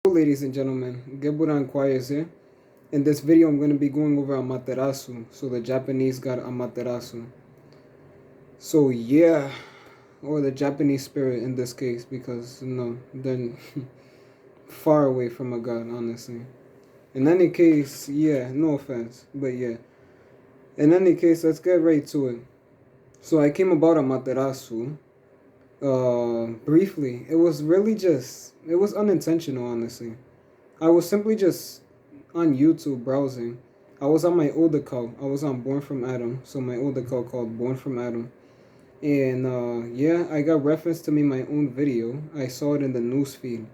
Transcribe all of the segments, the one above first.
Ladies and gentlemen, Geburan Choirs here. In this video, I'm going to be going over Amaterasu, so the Japanese god Amaterasu. So yeah, or the Japanese spirit in this case, because they're far away from a god, honestly. In any case, yeah, no offense, but yeah. In any case, let's get right to it. So I came about Amaterasu, briefly. It was unintentional, honestly. I was simply just on YouTube browsing. I was on my old account. I was on Born from Adam, so my old account called Born from Adam. And yeah, I got reference to me my own video. I saw it in the news feed,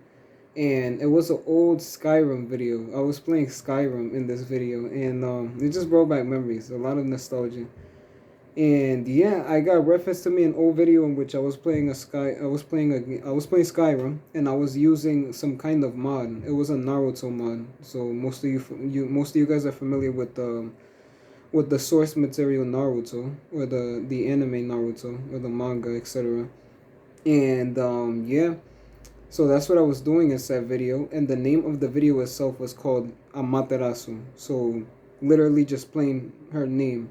and it was an old Skyrim video. I was playing Skyrim in this video, and it just brought back memories, a lot of nostalgia. And yeah, I got reference to me an old video in which I was playing Skyrim, and I was using some kind of mod. It was a Naruto mod. So most of you guys are familiar with the source material Naruto, or the anime Naruto, or the manga, etc. And yeah, so that's what I was doing in that video, and the name of the video itself was called Amaterasu. So literally just plain her name.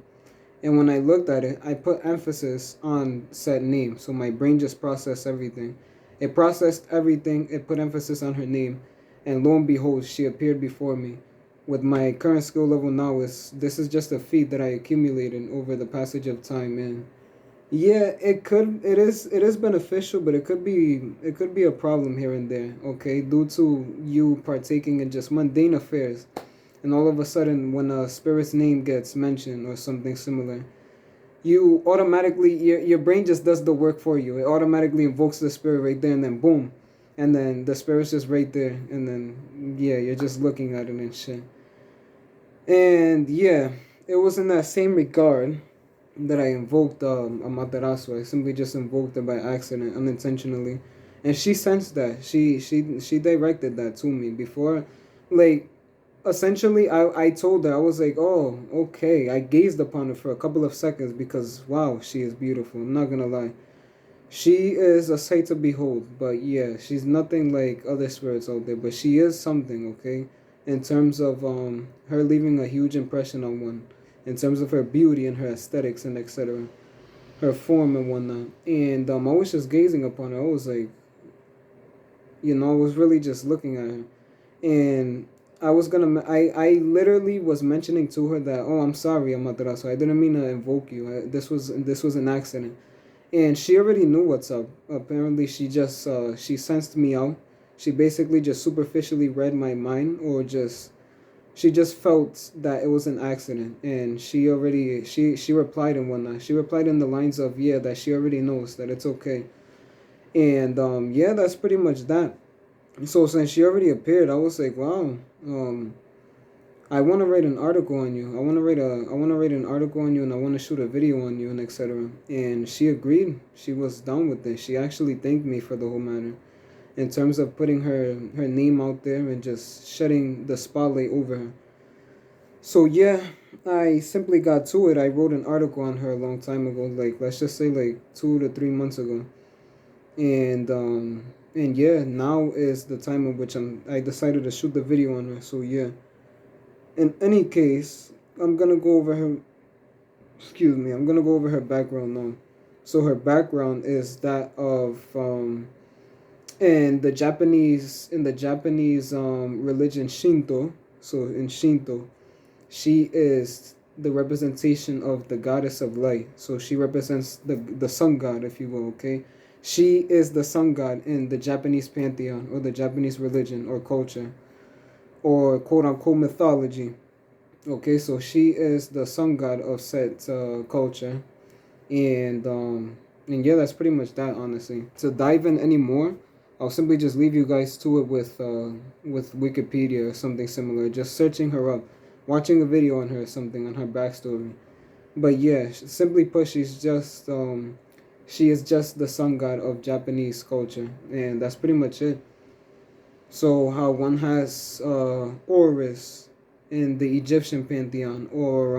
And when I looked at it, I put emphasis on said name. So my brain just processed everything. It processed everything, it put emphasis on her name. And lo and behold, she appeared before me. With my current skill level now, this is just a feat that I accumulated over the passage of time. And yeah, it is beneficial, but it could be a problem here and there, okay, due to you partaking in just mundane affairs, and all of a sudden when a spirit's name gets mentioned or something similar, you automatically your brain just does the work for you. It automatically invokes the spirit right there, and then boom, and then the spirit's just right there, and then yeah, you're just looking at it and shit. And yeah, it was in that same regard that I invoked Amaterasu. I simply just invoked it by accident, unintentionally, and she sensed that. She directed that to me before, like, essentially. I told her, I was like, oh, okay. I gazed upon her for a couple of seconds because wow, she is beautiful. I'm not gonna lie. She is a sight to behold, but yeah, she's nothing like other spirits out there, but she is something, okay? In terms of her leaving a huge impression on one, in terms of her beauty and her aesthetics and etc., her form and whatnot. And I was just gazing upon her. I was like, I was really just looking at her. And I literally was mentioning to her that, oh, I'm sorry, Amaterasu, I didn't mean to invoke you. This was an accident, and she already knew what's up. Apparently, she sensed me out. She basically just superficially read my mind, or just she just felt that it was an accident, and she replied and whatnot. She replied in the lines of, yeah, that she already knows that it's okay. And yeah, that's pretty much that. So since she already appeared, I was like, wow, um, I want to write an article on you. I want to write an article on you, and I want to shoot a video on you, and etc. And she agreed. She was down with it. She actually thanked me for the whole matter, in terms of putting her name out there and just shedding the spotlight over her. So yeah, I simply got to it. I wrote an article on her a long time ago, like let's just say like 2 to 3 months ago, and yeah, now is the time in which I decided to shoot the video on her. So yeah. In any case, I'm gonna go over her. Excuse me. I'm gonna go over her background now. So her background is that of in the Japanese religion Shinto. So in Shinto, she is the representation of the goddess of light. So she represents the sun god, if you will. Okay, she is the sun god in the Japanese pantheon, or the Japanese religion or culture, or quote unquote mythology. Okay, so she is the sun god of said culture, and yeah, that's pretty much that. Honestly, to dive in any more, I'll simply just leave you guys to it with Wikipedia or something similar. Just searching her up, watching a video on her or something on her backstory. But yeah, simply put, she is just the sun god of Japanese culture, and that's pretty much it. So how one has Horus in the Egyptian pantheon, or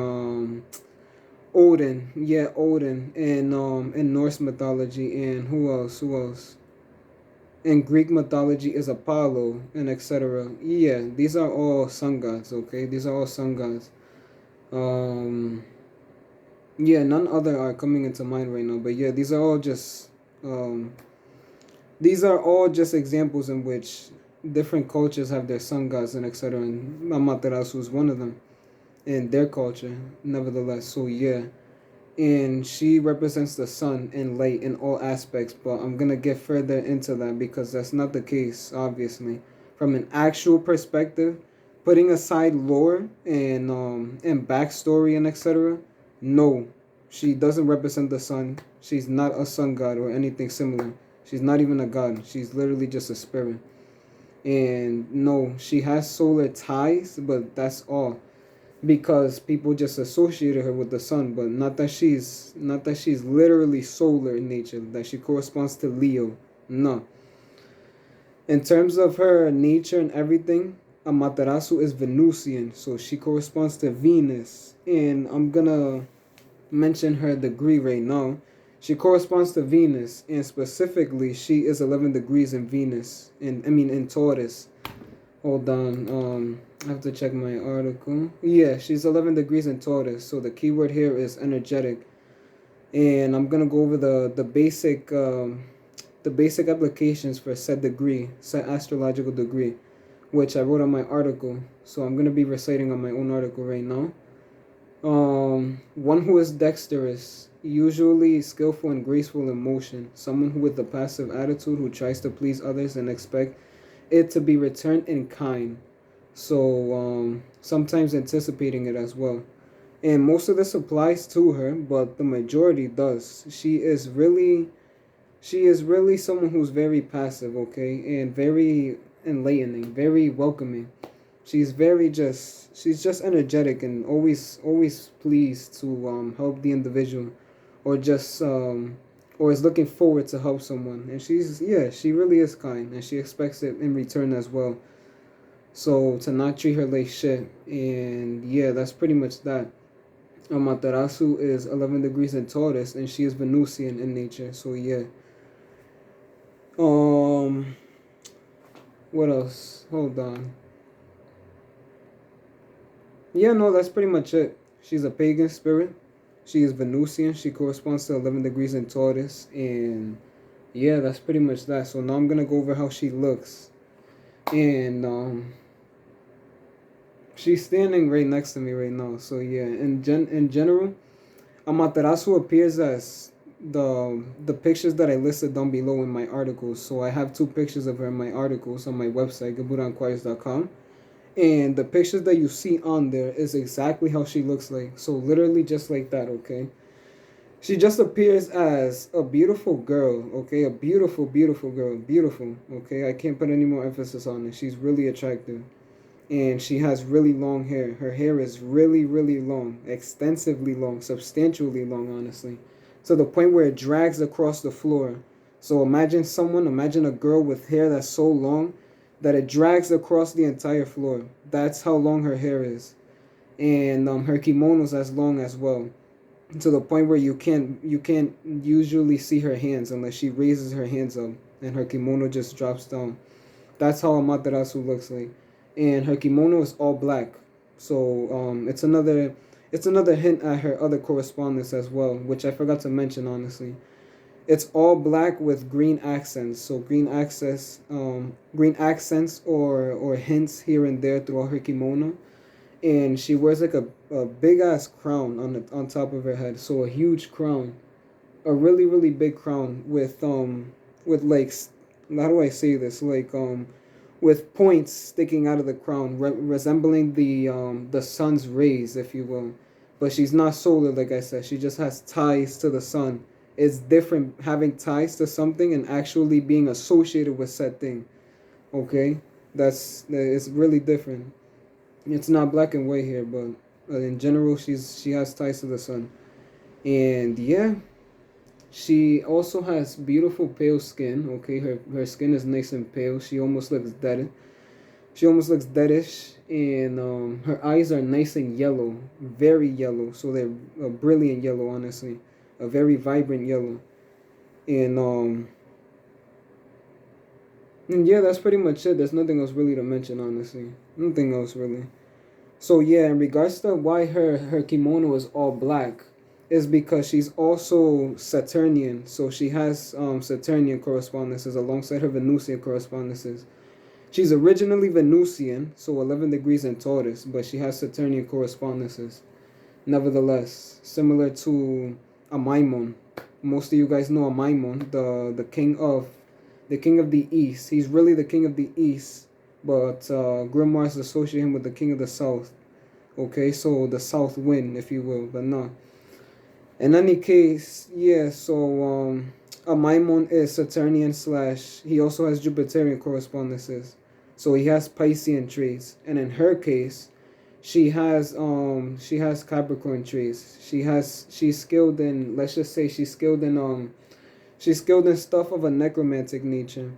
Odin, yeah, Odin in Norse mythology, and who else? Who else? In Greek mythology is Apollo and etc. Yeah, these are all sun gods. Okay, these are all sun gods. Um, yeah, none other are coming into mind right now. But yeah, um, these are all just examples in which different cultures have their sun gods and etc. And Amaterasu is one of them in their culture, nevertheless. So yeah, and she represents the sun and light in all aspects, but I'm gonna get further into that because that's not the case, obviously. From an actual perspective, putting aside lore and backstory and etc., no, she doesn't represent the sun. She's not a sun god or anything similar. She's not even a god. She's literally just a spirit. And no, she has solar ties, but that's all because people just associated her with the sun, but not that she's literally solar in nature, that she corresponds to Leo. No. In terms of her nature and everything, Amaterasu is Venusian, so she corresponds to Venus. And I'm gonna mention her degree right now. She corresponds to Venus, and specifically, she is 11 degrees in Venus, in Taurus. Hold on. I have to check my article. Yeah, she's 11 degrees in Taurus. So the keyword here is energetic, and I'm gonna go over the basic applications for said degree, said astrological degree, which I wrote on my article. So I'm gonna be reciting on my own article right now. One who is dexterous, usually skillful and graceful in motion. Someone who with a passive attitude who tries to please others and expect it to be returned in kind. So sometimes anticipating it as well. And most of this applies to her, but the majority does. She is really someone who's very passive, okay, and very enlightening, very welcoming. She's just energetic and always pleased to help the individual, or just or is looking forward to help someone. And she really is kind, and she expects it in return as well. So to not treat her like shit, and yeah, that's pretty much that. Amaterasu is 11 degrees in Taurus, and she is Venusian in nature. So yeah. Um, what else? Hold on. Yeah, no, that's pretty much it. She's a pagan spirit. She is Venusian. She corresponds to 11 degrees in Taurus, and yeah, that's pretty much that. So now I'm gonna go over how she looks, and she's standing right next to me right now. So yeah, in general, Amaterasu appears as the pictures that I listed down below in my articles. So I have two pictures of her in my articles on my website, gaburanquires.com. And the pictures that you see on there is exactly how she looks like. So literally just like that, okay? She just appears as a beautiful girl, okay? A beautiful, beautiful girl. Beautiful, okay? I can't put any more emphasis on it. She's really attractive. And she has really long hair. Her hair is really, really long, extensively long, substantially long, honestly, to the point where it drags across the floor. So imagine a girl with hair that's so long that it drags across the entire floor. That's how long her hair is, and her kimono's as long as well, to the point where you can't usually see her hands unless she raises her hands up, and her kimono just drops down. That's how Amaterasu looks like, and her kimono is all black. So it's another hint at her other correspondence as well, which I forgot to mention honestly. It's all black with green accents. So green accents or hints here and there throughout her kimono, and she wears like a big ass crown on top of her head. So a huge crown, a really really big crown with like how do I say this, like with points sticking out of the crown, resembling the sun's rays, if you will. But she's not solar, like I said. She just has ties to the sun. It's different having ties to something and actually being associated with said thing. Okay, it's really different. It's not black and white here, but in general, she has ties to the sun. And yeah, she also has beautiful pale skin. Okay, her skin is nice and pale. She almost looks deadish, and her eyes are nice and yellow, very yellow. So they're a brilliant yellow, honestly, a very vibrant yellow. And And yeah, that's pretty much it. There's nothing else really to mention, honestly. Nothing else really. So yeah, in regards to why her kimono is all black, is because she's also Saturnian. So she has Saturnian correspondences alongside her Venusian correspondences. She's originally Venusian, so 11 degrees in Taurus, but she has Saturnian correspondences. Nevertheless, similar to a Maimon. Most of you guys know a Maimon, the king of the East. He's really the king of the East, but grimoires associate him with the king of the South. Okay, so the South Wind, if you will, but no. In any case, yeah. So a Maimon is Saturnian slash. He also has Jupiterian correspondences, so he has Piscean traits, and in her case, she has Capricorn traits. She's skilled in, let's just say she's skilled in stuff of a necromantic nature.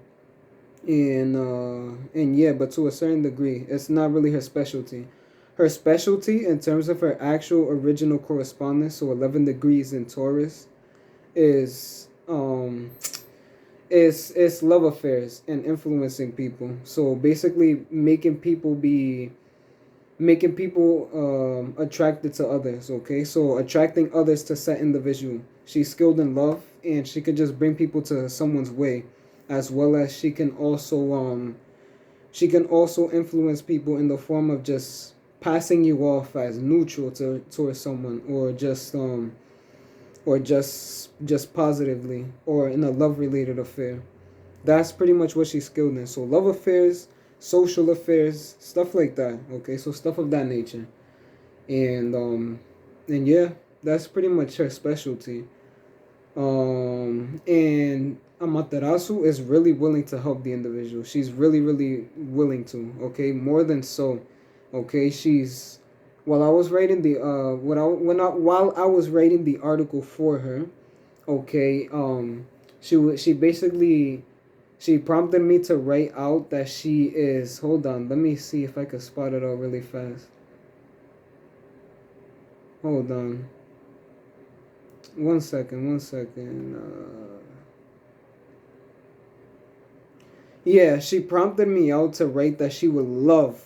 And yeah, but to a certain degree, it's not really her specialty. Her specialty in terms of her actual original correspondence, so 11 degrees in Taurus, is is love affairs and influencing people. So basically making people attracted to others. Okay, so attracting others to set individual. She's skilled in love, and she can just bring people to someone's way, as well as she can also influence people in the form of just passing you off as neutral to towards someone, or just positively, or in a love related affair. That's pretty much what she's skilled in. So love affairs, social affairs, stuff like that. Okay, so stuff of that nature. And yeah, that's pretty much her specialty. And Amaterasu is really willing to help the individual. She's really willing to. Okay, more than so. Okay, she's while I was writing the while I was writing the article for her. Okay, she basically she prompted me to write out that she is. Hold on, let me see if I can spot it out really fast. Hold on, one second, one second. Yeah, she prompted me out to write that she would love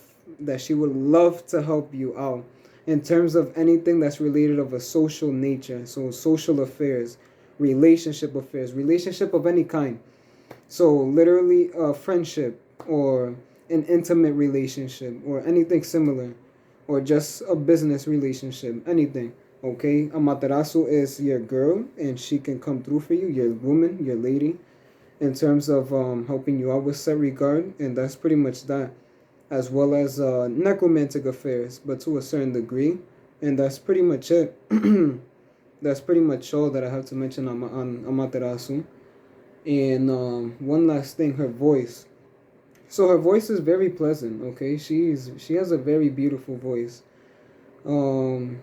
to help you out in terms of anything that's related of a social nature. So social affairs, relationship of any kind. So literally a friendship or an intimate relationship or anything similar, or just a business relationship, anything. Okay, Amaterasu is your girl, and she can come through for you, your woman, your lady, in terms of helping you out with set regard, and that's pretty much that, as well as necromantic affairs, but to a certain degree, and that's pretty much it. That's pretty much all that I have to mention on Amaterasu. And one last thing, her voice. So her voice is very pleasant. Okay, she has a very beautiful voice. Um,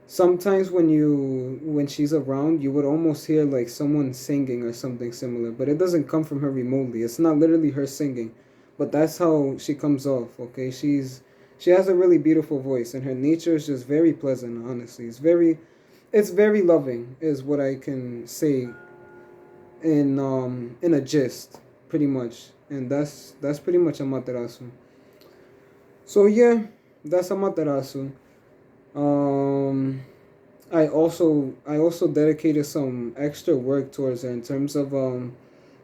Sometimes when she's around, you would almost hear like someone singing or something similar, but it doesn't come from her remotely. It's not literally her singing, but that's how she comes off. Okay, she has a really beautiful voice, and her nature is just very pleasant. Honestly, it's very loving, is what I can say in a gist, pretty much, and that's pretty much Amaterasu. So yeah, that's Amaterasu. Um, I also dedicated some extra work towards her in terms of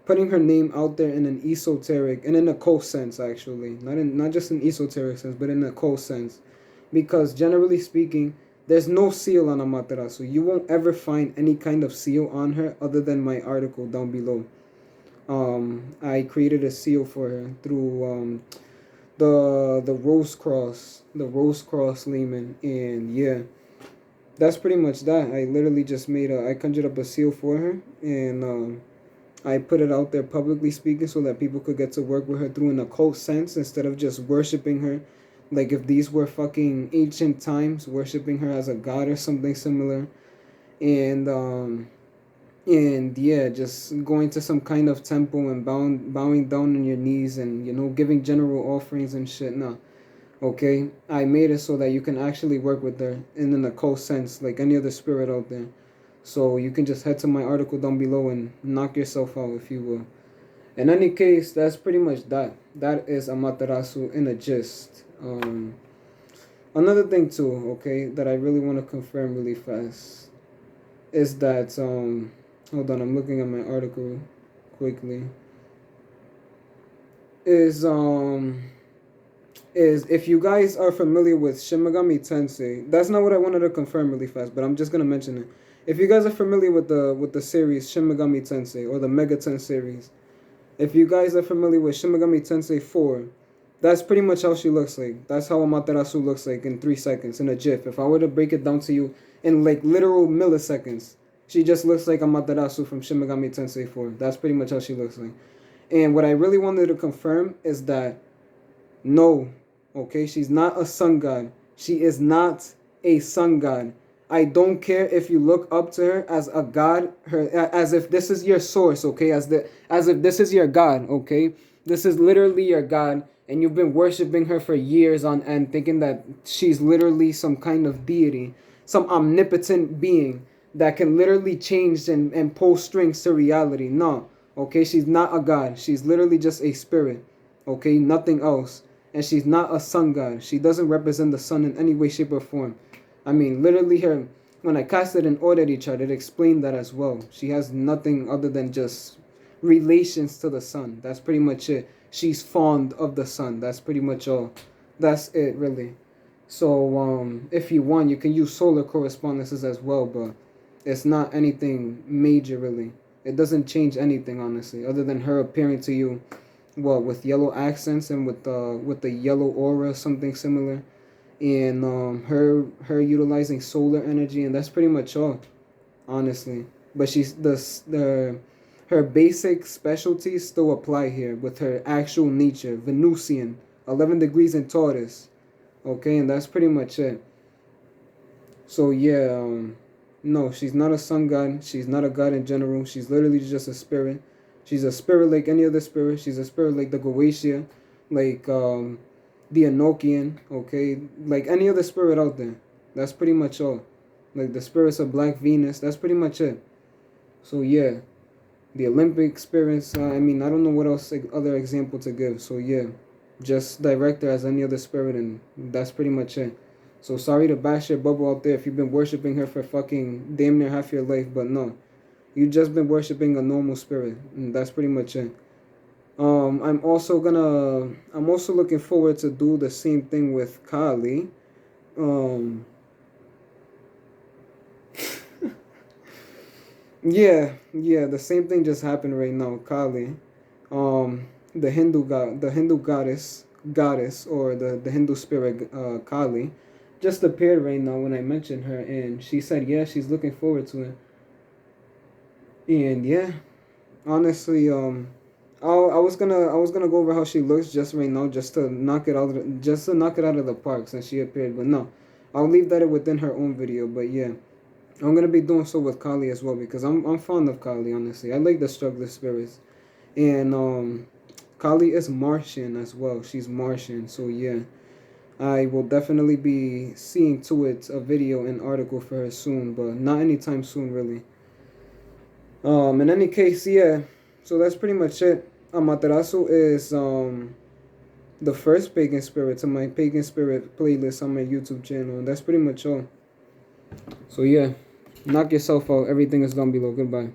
putting her name out there in an esoteric and in a occult sense, actually, not just an esoteric sense, but in a occult sense, because generally speaking, there's no seal on Amaterasu. You won't ever find any kind of seal on her other than my article down below. I created a seal for her through the Rose Cross Lehman, and yeah, that's pretty much that. I literally just I conjured up a seal for her, and I put it out there publicly speaking so that people could get to work with her through an occult sense instead of just worshiping her. Like if these were fucking ancient times, worshiping her as a god or something similar, and and yeah, just going to some kind of temple and bowing down on your knees and giving general offerings and shit. No, okay, I made it so that you can actually work with her in an occult sense, like any other spirit out there. So you can just head to my article down below and knock yourself out if you will. In any case, that's pretty much that. That is Amaterasu in a gist. Another thing too, okay, that I really want to confirm really fast is that hold on, I'm looking at my article quickly. Is is if you guys are familiar with Shin Megami Tensei, that's not what I wanted to confirm really fast, but I'm just gonna mention it. If you guys are familiar with the series Shin Megami Tensei or the Mega Ten series, if you guys are familiar with Shin Megami Tensei 4, that's pretty much how she looks like. That's how Amaterasu looks like in 3 seconds in a GIF. If I were to break it down to you in like literal milliseconds, she just looks like Amaterasu from Shin Megami Tensei 4. That's pretty much how she looks like. And what I really wanted to confirm is that no, okay, she's not a sun god. She is not a sun god. I don't care if you look up to her as a god, her as if this is your source, okay, as if this is your god, okay. This is literally your god, and you've been worshiping her for years on end, thinking that she's literally some kind of deity, some omnipotent being that can literally change and pull strings to reality. No, okay, she's not a god. She's literally just a spirit, okay, nothing else. And she's not a sun god. She doesn't represent the sun in any way, shape, or form. I mean, literally, her when I casted an oddity chart, it explained that as well. She has nothing other than just relations to the sun. That's pretty much it. She's fond of the sun. That's pretty much all. That's it, really. So, if you want, you can use solar correspondences as well, but it's not anything major, really. It doesn't change anything, honestly, other than her appearing to you, well, with yellow accents and with the yellow aura, something similar, and her utilizing solar energy, and that's pretty much all, honestly. But she's the her basic specialties still apply here with her actual nature, Venusian, 11 degrees in Taurus. Okay, and that's pretty much it. So yeah, no, she's not a sun god. She's not a god in general. She's literally just a spirit. She's a spirit like any other spirit. She's a spirit like the Goetia, like the Enochian. Okay, like any other spirit out there. That's pretty much all. Like the spirits of Black Venus. That's pretty much it. So yeah, the Olympic experience. I mean, I don't know what else other example to give. So yeah, just direct her as any other spirit, and that's pretty much it. So sorry to bash your bubble out there if you've been worshiping her for fucking damn near half your life, but no, you just been worshiping a normal spirit, and that's pretty much it. I'm also looking forward to do the same thing with Kali. Um, yeah, the same thing just happened right now. Kali, the Hindu god, the Hindu goddess, or the Hindu spirit, Kali, just appeared right now when I mentioned her, and she said, yeah, she's looking forward to it. And yeah, honestly, I was gonna go over how she looks just right now, just to knock it just to knock it out of the park since she appeared, but no, I'll leave that within her own video. But yeah. I'm gonna be doing so with Kali as well because I'm fond of Kali, honestly. I like the struggler spirits. And Kali is Martian as well. She's Martian. So yeah. I will definitely be seeing to it a video and article for her soon, but not anytime soon really. In any case, yeah. So that's pretty much it. Amaterasu is the first pagan spirit to my pagan spirit playlist on my YouTube channel, and that's pretty much all. So yeah. Knock yourself out. Everything is down below. Goodbye.